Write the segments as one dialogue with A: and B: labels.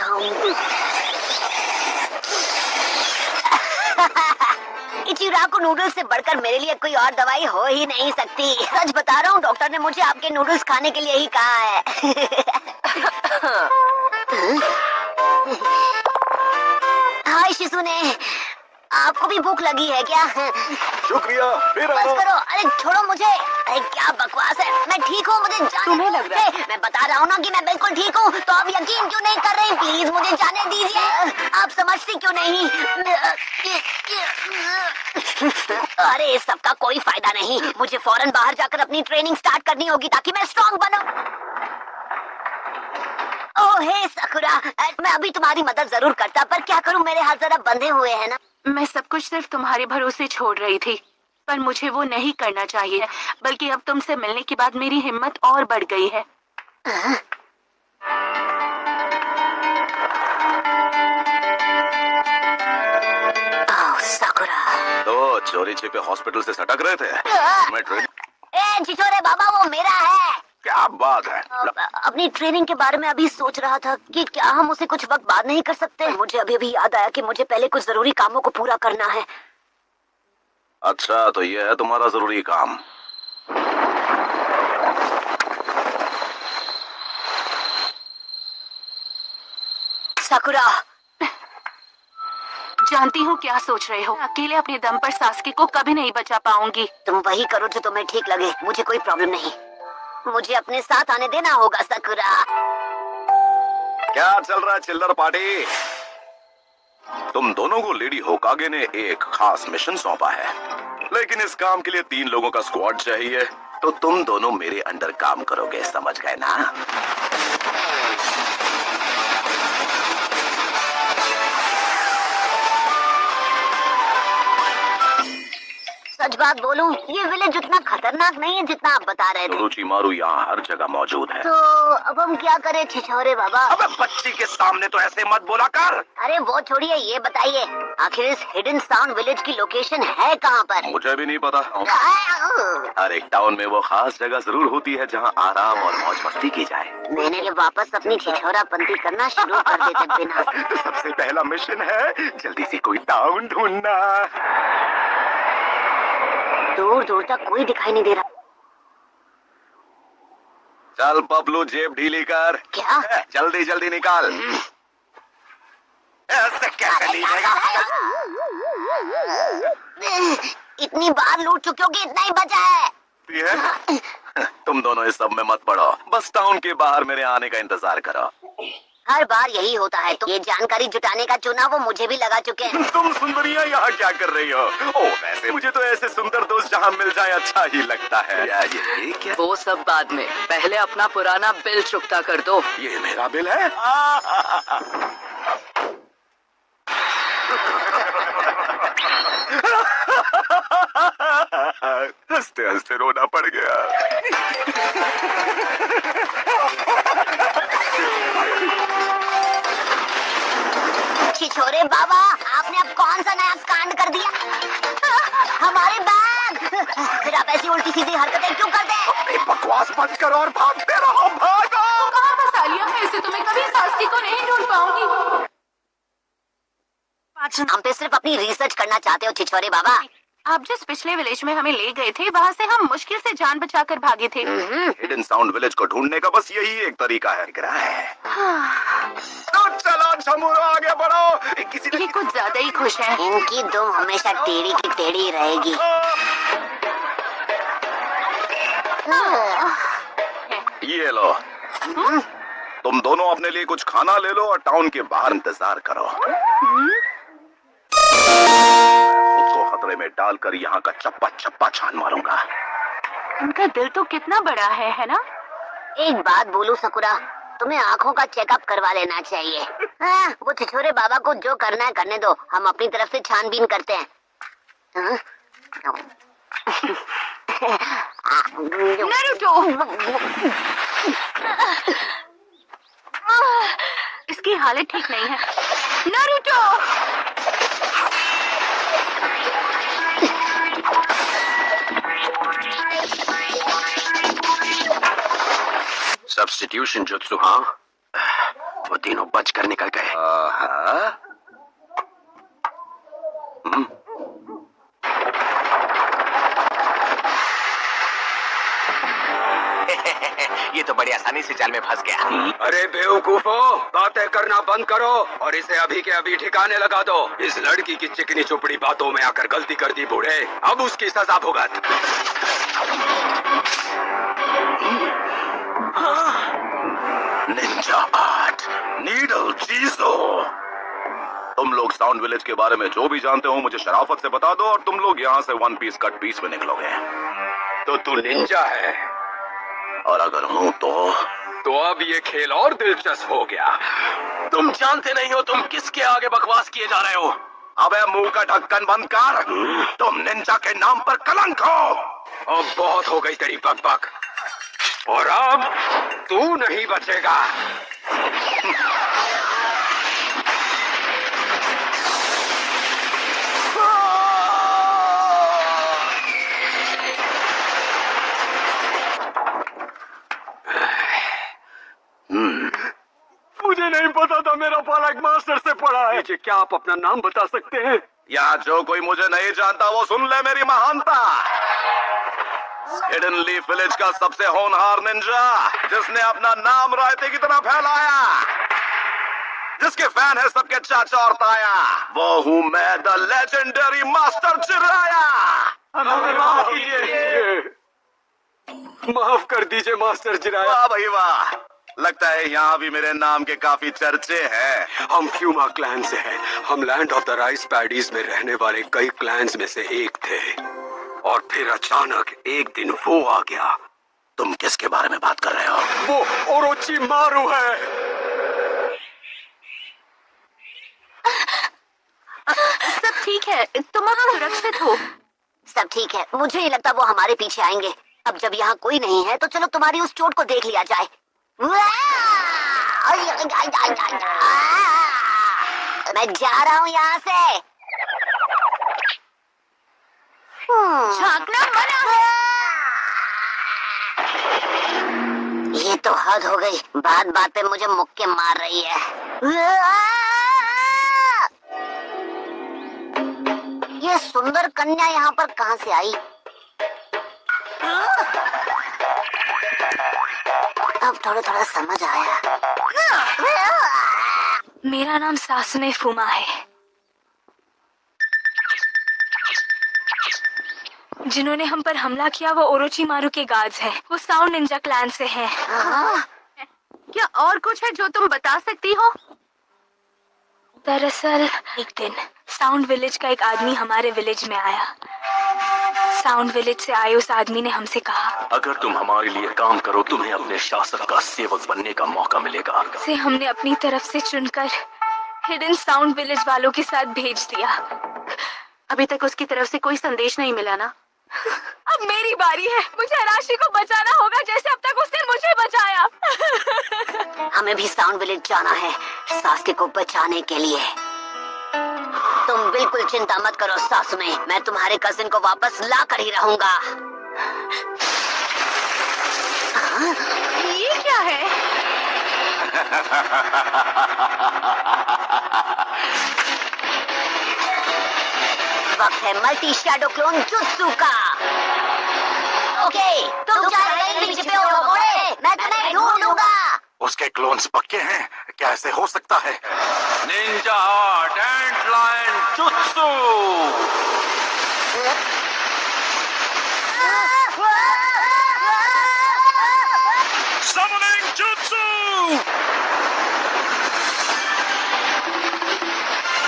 A: खाऊं। इचिराको नूडल्स से बढ़कर मेरे लिए कोई और दवाई हो ही नहीं सकती। सच बता रहा हूँ, डॉक्टर ने मुझे आपके नूडल्स खाने के लिए ही कहा है। हाय शिजुने, आपको भी भूख लगी है क्या?
B: शुक्रिया, फिर
A: बस करो, अरे छोड़ो मुझे। अरे क्या बकवास है, मैं ठीक हूँ, मुझे जाने
C: तुम्हें लग रहा है?
A: मैं बता रहा हूँ ना कि मैं बिल्कुल ठीक हूँ, तो आप यकीन क्यों नहीं कर रही? प्लीज मुझे जाने दीजिए। आप समझती क्यों नहीं? अरे इस सब का कोई फायदा नहीं। मुझे फौरन बाहर जाकर अपनी ट्रेनिंग स्टार्ट करनी होगी ताकि मैं स्ट्रॉन्ग बनूं। ओह हे साकुरा, मैं अभी तुम्हारी मदद जरूर करता, पर क्या करूं, मेरे हाथ जरा बंधे हुए हैं ना।
C: मैं सब कुछ सिर्फ तुम्हारे भरोसे छोड़ रही थी, पर मुझे वो नहीं करना चाहिए, बल्कि अब तुमसे मिलने के बाद मेरी हिम्मत और बढ़ गई है।
A: ओह साकुरा।
B: तो चोरी छिपे हॉस्पिटल से सटक रहे थे। मैं ट्रेन
A: ए छिछोरे बाबा, वो मेरा है।
B: क्या बात है?
A: अपनी ट्रेनिंग के बारे में अभी सोच रहा था कि क्या हम उसे कुछ वक्त बाद नहीं कर सकते। मुझे अभी याद आया कि मुझे पहले कुछ जरूरी कामों को पूरा करना है।
B: अच्छा, तो ये है तुम्हारा जरूरी काम।
A: साकुरा,
C: जानती हूँ क्या सोच रहे हो। अकेले अपने दम पर सासके को कभी नहीं बचा पाऊंगी।
A: तुम वही करो जो तुम्हें ठीक लगे, मुझे कोई प्रॉब्लम नहीं। मुझे अपने साथ आने देना होगा साकुरा।
B: क्या चल रहा है चिल्लर पार्टी? तुम दोनों को लेडी होकागे ने एक खास मिशन सौंपा है, लेकिन इस काम के लिए 3 लोगों का स्क्वाड चाहिए। तो तुम दोनों मेरे अंडर काम करोगे, समझ गए ना?
A: सच बात बोलूं, ये विलेज उतना खतरनाक नहीं है जितना आप बता रहे थे।
B: रुचिमारू यहाँ हर जगह मौजूद है।
A: तो अब हम क्या करें छिछोरे बाबा?
B: अबे बच्ची के सामने तो ऐसे मत बोला कर।
A: अरे वो छोड़िए, ये बताइए आखिर इस हिडन साउंड विलेज की लोकेशन है कहाँ पर?
B: मुझे भी नहीं पता। हर एक टाउन में वो खास जगह जरूर होती है जहाँ आराम और मौज मस्ती की जाए।
A: मैंने ये वापस अपनी छिछोरापंती करना शुरू कर देते बिना।
B: सबसे पहला मिशन है जल्दी से कोई टाउन ढूंढना।
A: दूर दूर तक कोई दिखाई नहीं दे रहा।
B: चल पपलू, जेब ढीली कर।
A: क्या?
B: जल्दी जल्दी निकाल। ऐसे कैसे लीजेगा?
A: इतनी बार लूट चुके हो कि इतना ही बचा है।
B: तुम दोनों इस सब में मत पड़ो, बस टाउन के बाहर मेरे आने का इंतजार करो।
A: हर बार यही होता है। तो ये जानकारी जुटाने का चुनाव वो मुझे भी लगा चुके हैं।
B: तुम सुंदरियां यहाँ क्या कर रही हो? ओ वैसे मुझे तो ऐसे सुंदर दोस्त जहाँ मिल जाए अच्छा ही लगता है। ये क्या?
D: वो सब बाद में, पहले अपना पुराना बिल चुकता कर दो।
B: ये मेरा बिल है? हंसते हंसते रोना पड़ गया।
A: छिछोरे बाबा, आपने अब कौन सा नया कांड कर दिया? हमारे बैग! फिर आप ऐसी उल्टी सीधी हरकतें क्यों करते हैं?
B: अपनी बकवास बंद करो और भागते रहो, भागो!
C: कहाँ फंसा लिया? मैं इसे तुम्हें कभी सासके को नहीं ढूंढ पाऊंगी।
A: हम पे सिर्फ अपनी रिसर्च करना चाहते हो छिछोरे बाबा।
C: आप जिस पिछले विलेज में हमें ले गए थे, वहाँ से हम मुश्किल से जान बचाकर भागे थे।
B: हिडन साउंड विलेज को ढूंढने का बस यही एक तरीका है। तो चलो छमुरो, आगे बढ़ो। किसी
C: ये कुछ ज्यादा ही खुश है।
A: इनकी दुम हमेशा टेढ़ी की टेढ़ी रहेगी।
B: ये लो, तुम दोनों अपने लिए कुछ खाना ले लो और टाउन के बाहर इंतजार करो। खुद को खतरे में डालकर यहाँ का चप्पा चप्पा छान मारूंगा।
C: उनका दिल तो कितना बड़ा है ना?
A: एक बात बोलूं सकुरा, तुम्हें आँखों का चेकअप करवा लेना चाहिए। हाँ, वो छिछोरे बाबा को जो करना है करने दो, हम अपनी तरफ से छानबीन करते हैं।
C: नारुतो! इसकी हालत ठीक नहीं है। नारुतो!
B: सब्स्टिट्यूशन जुत्सु, हाँ? वो
E: तीनों बचकर निकल गए।
B: हाँ?
E: ये तो बड़ी आसानी से जाल में फंस गया।
F: अरे बेवकूफो, बातें करना बंद करो और इसे अभी के अभी ठिकाने लगा दो। इस लड़की की चिकनी चुपड़ी बातों में आकर गलती कर दी बूढ़े, अब उसकी सजा भुगत।
B: निंजा आर्ट, नीडल चीजो। तुम लोग साउंड विलेज के बारे में जो भी जानते हो मुझे शराफत से बता दो और तुम लोग यहाँ से वन पीस कट पीस में निकलोगे।
F: तो तू निंजा है?
B: और अगर हूँ
F: तो अब ये खेल और दिलचस्प हो गया।
E: तुम जानते नहीं हो तुम किसके आगे बकवास किए जा रहे हो।
B: अबे मुंह का ढक्कन बंद कर। तुम निंजा के नाम पर कलंक हो।
F: अब बहुत हो गई तेरी बकबक, और अब तू नहीं बचेगा। मुझे नहीं पता था मेरा बालक मास्टर से पढ़ा है। क्या आप अपना नाम बता सकते हैं?
B: यहाँ जो कोई मुझे नहीं जानता वो सुन ले मेरी महानता। हिडन लीफ विलेज का सबसे होनहार निंजा, जिसने अपना नाम रायते की तरह फैलाया, जिसके फैन है सबके चाचा और ताया, वो हूँ मैं, द लेजेंडरी मास्टर चिराया।
F: माफ कीजिए, माफ कर दीजिए मास्टर जिराया।
B: वाह भाई वाह, लगता है यहाँ भी मेरे नाम के काफी चर्चे हैं।
F: हम फ्यूमा क्लैन से हैं। हम land of the rice paddies में रहने वाले कई क्लैंस में से एक थे, और फिर अचानक एक दिन वो आ गया।
B: तुम किसके बारे में बात कर रहे हो?
F: वो ओरोची मारू है।
C: सब ठीक है, तुम अब सुरक्षित हो।
A: सब ठीक है, मुझे नहीं लगता वो हमारे पीछे आएंगे। अब जब यहाँ कोई नहीं है तो चलो तुम्हारी उस चोट को देख लिया जाए। मैं जा रहा हूँ यहाँ से।
C: झांकना मना है।
A: ये तो हद हो गई, बात बात पे मुझे मुक्के मार रही है। ये सुंदर कन्या यहाँ पर कहाँ से आई? अब थोड़ा थोड़ा समझ आया।
G: मेरा नाम सासुने फुमा है। जिन्होंने हम पर हमला किया वो ओरोची मारू के गार्ड्स हैं। वो साउंड निंजा क्लैन से हैं।
C: क्या और कुछ है जो तुम बता सकती हो?
G: दरअसल एक दिन साउंड विलेज का एक आदमी हमारे विलेज में आया। साउंड विलेज से आए उस आदमी ने हमसे कहा,
E: अगर तुम हमारे लिए काम करो तुम्हें अपने शासक का सेवक बनने का मौका मिलेगा।
G: से हमने अपनी तरफ से चुनकर हिडन साउंड विलेज वालों के साथ भेज दिया।
C: अभी तक उसकी तरफ से कोई संदेश नहीं मिला ना?
G: अब मेरी बारी है। मुझे राशि को बचाना होगा जैसे अब तक उसने मुझे बचाया।
A: हमें भी साउंड विलेज जाना है सासके को बचाने के लिए। तुम बिल्कुल चिंता मत करो सासुमे, मैं तुम्हारे कजिन को वापस ला कर ही रहूंगा।
C: ये क्या है?
A: वक्त है मल्टी शैडो क्लोन जुत्सु का। ओके, तुम चाहे कहीं भी छिपे हो घोड़े, मैं तुम्हें ढूंढ लूंगा।
B: उसके क्लोन्स पक्के हैं? क्या ऐसे हो सकता है?
F: Ninja art and lion jutsu.
B: Summoning Jutsu!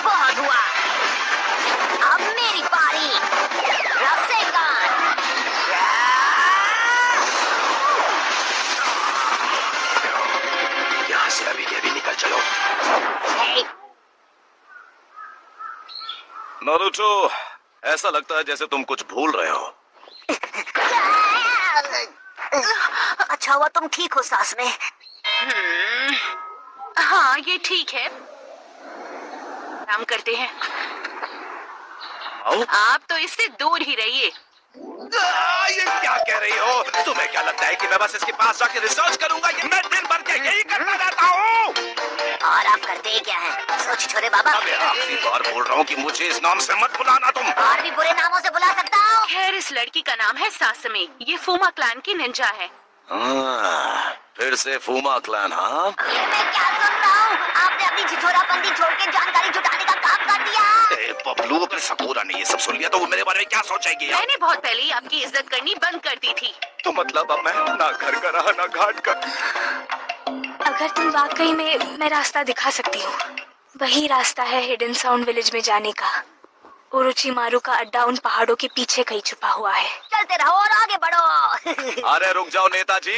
A: बहुत हुआ, अब मेरी बारी। रसेगान।
E: यहाँ से अभी के अभी निकल चलो।
A: हे,
B: नारुतो, ऐसा लगता है जैसे तुम कुछ भूल रहे हो।
A: अच्छा हुआ तुम ठीक हो सास में।
C: हाँ, ये ठीक है। काम करते हैं। आप तो इससे दूर ही रहिए।
B: ये क्या कह रही हो? तुम्हें क्या लगता है कि मैं बस इसके पास जाकर रिसर्च करूंगा? मैं दिन भर के यही करता रहता हूँ।
A: और आप करते क्या हैं? सोच छोरे बाबा।
B: अबे आखिरी बार बोल रहा हूँ कि मुझे इस नाम से मत बुलाना तुम।
A: और भी बुरे नामों से बुला सकता हूँ।
C: खैर, इस लड़की का नाम है सासमी। ये फूमा क्लैन की निंजा है।
B: फिर से फूमा क्लैन, हाँ?
A: ये मैं क्या सुन रहा हूँ? आपने अपनी छिछोरापंती छोड़ के जानकारी जुटाने का काम कर दिया।
B: ए बबलू, अगर सकूरा ने ये सब सुन लिया तो वो मेरे बारे में क्या सोचेगी?
C: मैंने बहुत पहले ही आपकी इज्जत करनी बंद कर दी थी।
B: तो मतलब अब मैं ना घर का रहा ना घाट का।
G: अगर तुम वाकई में, मैं रास्ता दिखा सकती हूँ। वही रास्ता है हिडन साउंड विलेज में जाने का। ओरोचिमारू का अड्डा उन पहाड़ों के पीछे कहीं छुपा हुआ है।
A: चलते रहो और आगे बढ़ो।
B: अरे रुक जाओ नेताजी।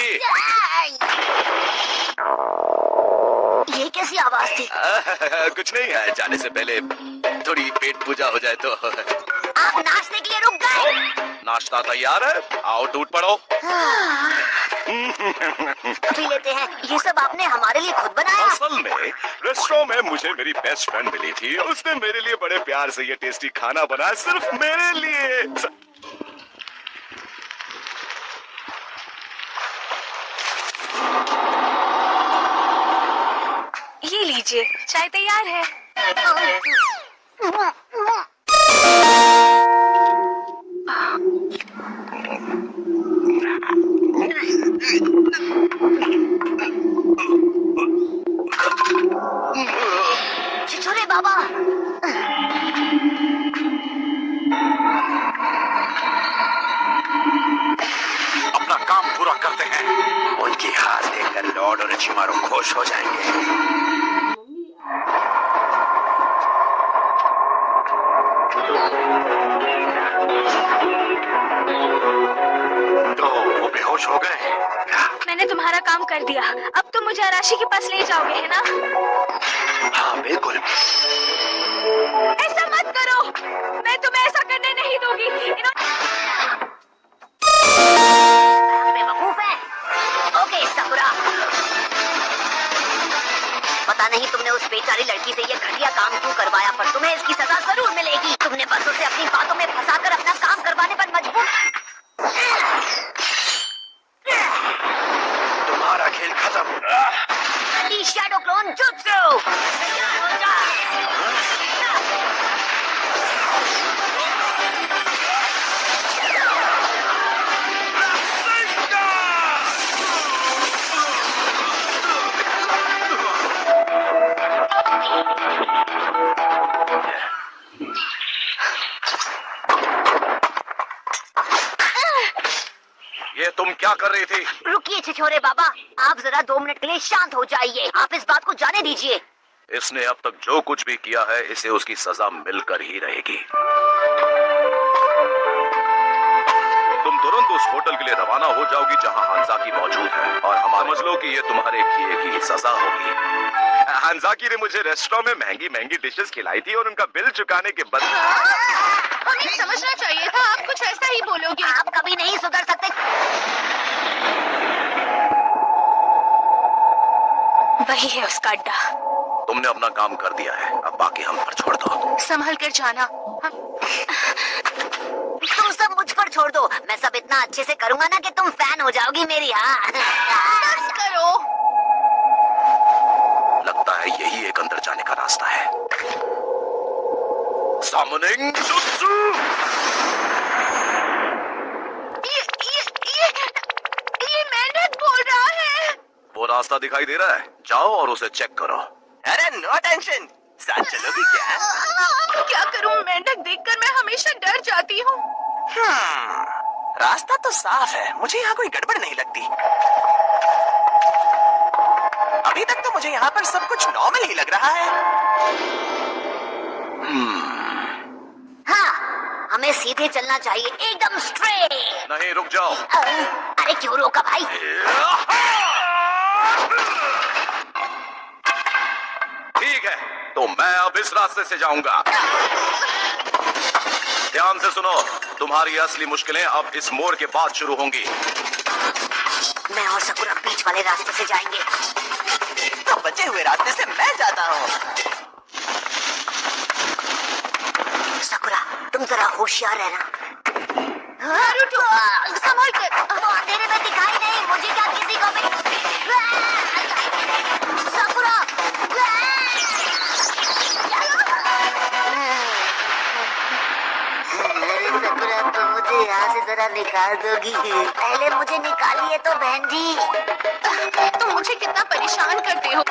A: ये कैसी आवाज थी?
B: कुछ नहीं है, जाने से पहले थोड़ी पेट पूजा हो जाए तो।
A: आप नाचने के लिए रुक गए?
B: नाश्ता तैयार है, आओ टूट पड़ो।
A: पी लेते हैं। ये सब आपने हमारे लिए खुद बनाया?
B: असल में रेस्टोरेंट में मुझे मेरी बेस्ट फ्रेंड मिली थी। उसने मेरे लिए बड़े प्यार से ये टेस्टी खाना बनाया, सिर्फ मेरे लिए।
G: ये लीजिए, चाय तैयार है।
A: छिछोरे बाबा।
B: अपना काम पूरा करते हैं, उनकी हार देखकर लॉर्ड ओरोचिमारू खुश हो जाएंगे। तो वो बेहोश हो गए?
G: मैंने तुम्हारा काम कर दिया। अब तुम मुझे अराशी के पास ले जाओगे, है ना?
B: हाँ बिल्कुल।
G: ऐसा मत करो, मैं तुम्हें ऐसा करने नहीं दूंगी।
A: बेवकूफ है। ओके साकुरा, पता नहीं तुमने उस बेचारी लड़की से ये घटिया काम क्यों करवाया, पर तुम्हें इसकी सजा जरूर मिलेगी। तुमने बस उसे अपनी बातों में फंसाकर अपना काम करवाने पर मजबूर।
B: तुम्हारा खेल खत्म।
A: Shadow clone jutsu.
B: ये तुम क्या कर रही थी?
A: रुकिए छिछोरे बाबा, आप जरा 2 मिनट के लिए शांत हो जाइए। आप इस बात को जाने दीजिए।
B: इसने अब तक जो कुछ भी किया है, इसे उसकी सजा मिलकर ही रहेगी। तुम तुरंत उस होटल के लिए रवाना हो जाओगी जहां हांजाकी मौजूद है, और हम समझ लो कि ये तुम्हारे किए की सजा होगी। हांजाकी ने मुझे रेस्टोरेंट में महंगी महंगी डिशेस खिलाई थी और उनका बिल चुकाने के बदले।
C: हमें समझना चाहिए था, आप कुछ ऐसा ही बोलोगे।
A: आप कभी नहीं सुधर सकते।
G: वही है उसका अड्डा।
B: तुमने अपना काम कर दिया है, अब बाकी हम पर छोड़ दो।
C: संभल कर जाना।
A: तुम सब मुझ पर छोड़ दो। मैं सब इतना अच्छे से करूंगा ना कि तुम फैन हो जाओगी मेरी। हाँ
C: बस करो।
B: लगता है यही एक अंदर जाने का रास्ता है। Summoning Jutsu!
C: ये मेंढक बोल रहा है।
B: वो रास्ता दिखाई दे रहा है, जाओ और उसे चेक करो।
E: अरे नो टेंशन, साथ चलोगी क्या?
C: क्या करूं, मेंढक देखकर मैं हमेशा डर जाती हूँ।
E: रास्ता तो साफ है, मुझे यहाँ कोई गड़बड़ नहीं लगती। अभी तक तो मुझे यहाँ पर सब कुछ नॉर्मल ही लग रहा है।
A: हाँ, हमें सीधे चलना चाहिए, एकदम स्ट्रेट।
B: नहीं, रुक जाओ।
A: अरे क्यों रोका भाई?
B: ठीक है, तो मैं अब इस रास्ते से जाऊंगा। ध्यान से सुनो, तुम्हारी असली मुश्किलें अब इस मोड़ के बाद शुरू होंगी।
A: मैं और सकुरा बीच वाले रास्ते से जाएंगे।
E: तो बचे हुए रास्ते से मैं जाता हूँ।
A: सकुरा, तुम जरा होशियार रहना।
C: नारुतो, संभल कर।
A: अंधेरे में दिखाई नहीं, मुझे क्या किसी को भी। सकुरा जरा निकाल दोगी? पहले मुझे निकालिए तो बहन जी।
C: तुम मुझे कितना परेशान करते हो।